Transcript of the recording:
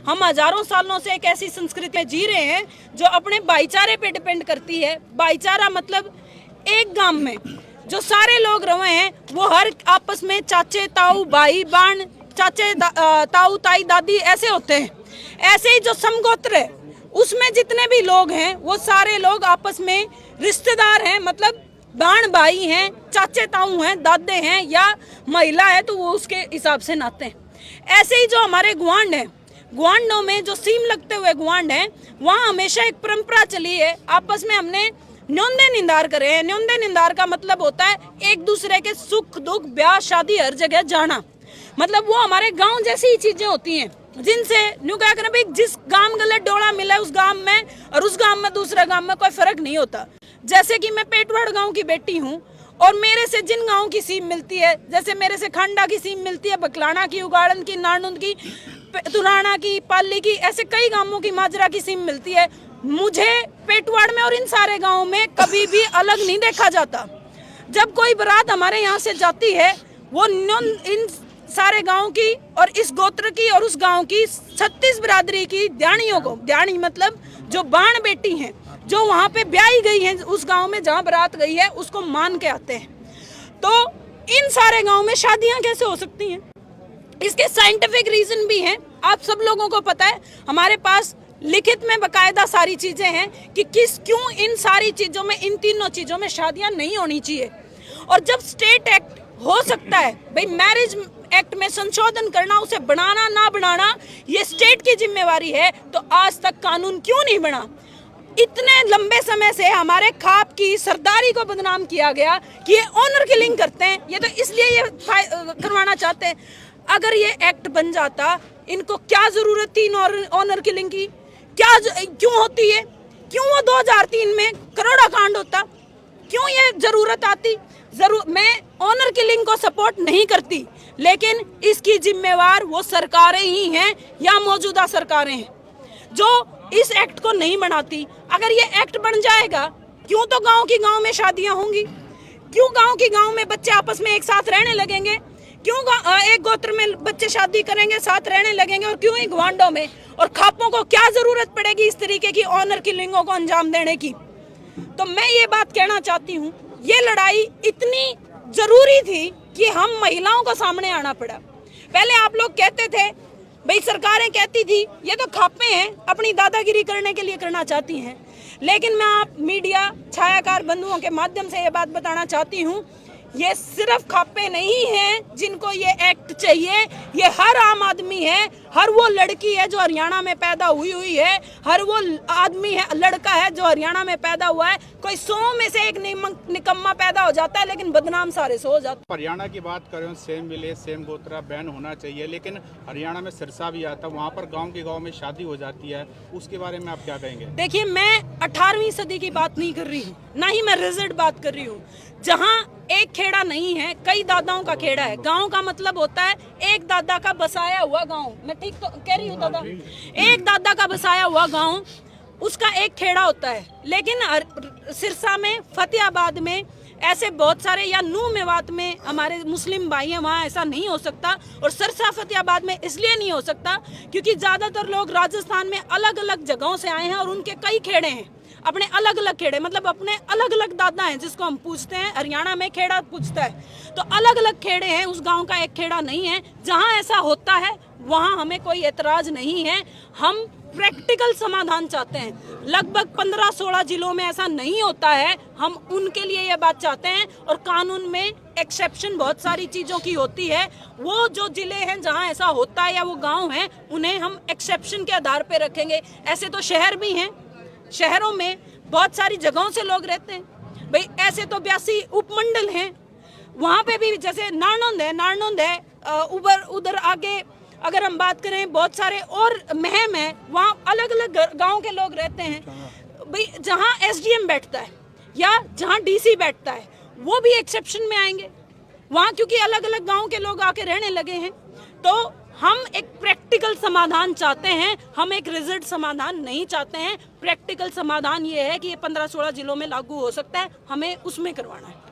हम हजारों सालों से एक ऐसी संस्कृति में जी रहे हैं जो अपने भाईचारे पे डिपेंड करती है। भाईचारा मतलब एक गांव में जो सारे लोग रहे हैं वो हर आपस में चाचे ताऊ भाई बहन चाचे ताऊ ताई दादी ऐसे होते हैं। ऐसे ही जो समगोत्र है उसमें जितने भी लोग हैं वो सारे लोग आपस में रिश्तेदार हैं, मतलब बहन भाई हैं, चाचे ताऊ हैं, दादे हैं, या महिला है तो वो उसके हिसाब से नाते हैं। ऐसे ही जो हमारे गुआंढ हैं, गुआंढों में जो सीम लगते हुए गुआंढ हैं वहाँ हमेशा एक परंपरा चली है, आपस में हमने न्योंदे निंदार करे हैं। न्योंदे निंदार का मतलब होता है एक दूसरे के सुख दुख ब्याह शादी हर जगह जाना। मतलब वो हमारे गांव जैसी ही चीजें होती हैं जिनसे न्यू क्या करें भाई, जिस गांव गलत डोला मिला उस गांव में और उस गांव में दूसरे गांव में कोई फर्क नहीं होता। जैसे कि मैं पेटवाड़ गांव की बेटी हूँ और मेरे से जिन गाँव की सीम मिलती है, जैसे मेरे से खांडा की सीम मिलती है, बकलाना की, उगाड़न की, नारनुंद की, तुराना की, पाली की, ऐसे कई गांवों की माजरा की सीम मिलती है। मुझे पेटवाड़ में और इन सारे गाँव में कभी भी अलग नहीं देखा जाता। जब कोई बारात हमारे यहाँ से जाती है वो इन सारे गांव की और इस गोत्र की और उस गांव की 36 बिरादरी की ध्यानियों को, ध्यानी मतलब जो बाण बेटी हैं जो वहाँ पे ब्याही गई हैं उस गांव में जहाँ बारात गई है, उसको मान के आते हैं। तो इन सारे गांव में शादियां कैसे हो सकती हैं? इसके साइंटिफिक रीजन भी हैं, आप सब लोगों को पता है। हमारे पास लिखित में बकायदा सारी चीजें हैं कि क्यों इन सारी चीजों में, इन तीनों चीजों में शादियां नहीं होनी चाहिए। और जब स्टेट एक्ट हो सकता है भाई, मैरिज एक्ट में संशोधन करना, उसे बनाना ना बनाना ये स्टेट की जिम्मेवारी है, तो आज तक कानून क्यों नहीं बना? इतने लंबे समय से हमारे खाप की सरदारी को बदनाम किया गया कि ये ऑनर किलिंग करते हैं, ये तो इसलिए ये करवाना चाहते हैं। अगर ये एक्ट बन जाता, इनको क्या जरूरत थी ऑनर किलिंग की? क्यों होती है? क्यों वो 2003 में करोड़ा कांड होता? क्यों ये जरूरत आती? मैं ऑनर किलिंग को सपोर्ट नहीं करती, लेकिन इसकी जिम्मेवार वो सरकारें ही हैं या मौजूदा सरकारें हैं जो इस एक्ट को नहीं बनाती। अगर ये एक्ट बन जाएगा, क्यों तो गांव की गांव में शादियां होंगी, क्यों गांव की गांव में बच्चे आपस में एक साथ रहने लगेंगे, क्यों एक गोत्र में बच्चे शादी करेंगे साथ रहने लगेंगे, और क्यों ही गुआंढों में। और खापों को क्या जरूरत पड़ेगी इस तरीके की ऑनर किलिंगों को अंजाम देने की? तो मैं ये बात कहना चाहती हूँ, ये लड़ाई इतनी जरूरी थी कि हम महिलाओं को सामने आना पड़ा। पहले आप लोग कहते थे भाई, सरकारें कहती थी ये तो खापे हैं, अपनी दादागिरी करने के लिए करना चाहती हैं। लेकिन मैं आप मीडिया छायाकार बंधुओं के माध्यम से ये बात बताना चाहती हूँ, ये सिर्फ खापे नहीं हैं जिनको ये एक्ट चाहिए, ये हर आम आदमी है, हर वो लड़की है जो हरियाणा में पैदा हुई है, हर वो आदमी है, लड़का है जो हरियाणा में पैदा हुआ है। कोई 100 में से एक निकम्मा पैदा हो जाता है, लेकिन बदनाम सारे 100 हो जाते हैं। हरियाणा की बात करें, सेम विलेज सेम गोत्रा बैन होना चाहिए, लेकिन हरियाणा में सिरसा भी आता है, वहाँ पर गाँव के गाँव में शादी हो जाती है, उसके बारे में आप क्या कहेंगे? देखिए, मैं 18वीं सदी की बात नहीं कर रही हूँ, ना ही मैं रिजल्ट बात कर रही हूँ। जहाँ एक खेड़ा नहीं है, कई दादाओं का खेड़ा है। गांव का मतलब होता है एक दादा का बसाया हुआ गांव। मैं ठीक तो कह रही हूँ दादा? एक दादा का बसाया हुआ गांव, उसका एक खेड़ा होता है। लेकिन सिरसा में, फतेहाबाद में, ऐसे बहुत सारे, या नूह मेवात में हमारे मुस्लिम भाई हैं, वहाँ ऐसा नहीं हो सकता। और सिरसा फतेहाबाद में इसलिए नहीं हो सकता क्योंकि ज्यादातर लोग राजस्थान में अलग अलग जगहों से आए हैं और उनके कई खेड़े हैं, अपने अलग अलग खेड़े, मतलब अपने अलग अलग दादा हैं जिसको हम पूछते हैं। हरियाणा में खेड़ा पूछता है, तो अलग अलग खेड़े हैं, उस गांव का एक खेड़ा नहीं है। जहां ऐसा होता है वहां हमें कोई एतराज नहीं है। हम प्रैक्टिकल समाधान चाहते हैं। लगभग 15-16 जिलों में ऐसा नहीं होता है, हम उनके लिए ये बात चाहते हैं। और कानून में एक्सेप्शन बहुत सारी चीजों की होती है। वो जो जिले हैं जहां ऐसा होता है या वो गाँव हैं, उन्हें हम एक्सेप्शन के आधार पर रखेंगे। ऐसे तो शहर भी हैं, शहरों में बहुत सारी जगहों से लोग रहते हैं भाई। ऐसे तो 82 उपमंडल हैं, वहाँ पे भी जैसे नारनौंद है, उधर आगे अगर हम बात करें बहुत सारे और महम है, वहाँ अलग अलग गांव के लोग रहते हैं भाई। जहाँ SDM बैठता है या जहाँ DC बैठता है वो भी एक्सेप्शन में आएंगे वहाँ, क्योंकि अलग अलग गाँव के लोग आके रहने लगे हैं। तो हम एक प्रैक्टिकल समाधान चाहते हैं, हम एक रिजल्ट समाधान नहीं चाहते हैं। प्रैक्टिकल समाधान ये है कि ये 15-16 जिलों में लागू हो सकता है, हमें उसमें करवाना है।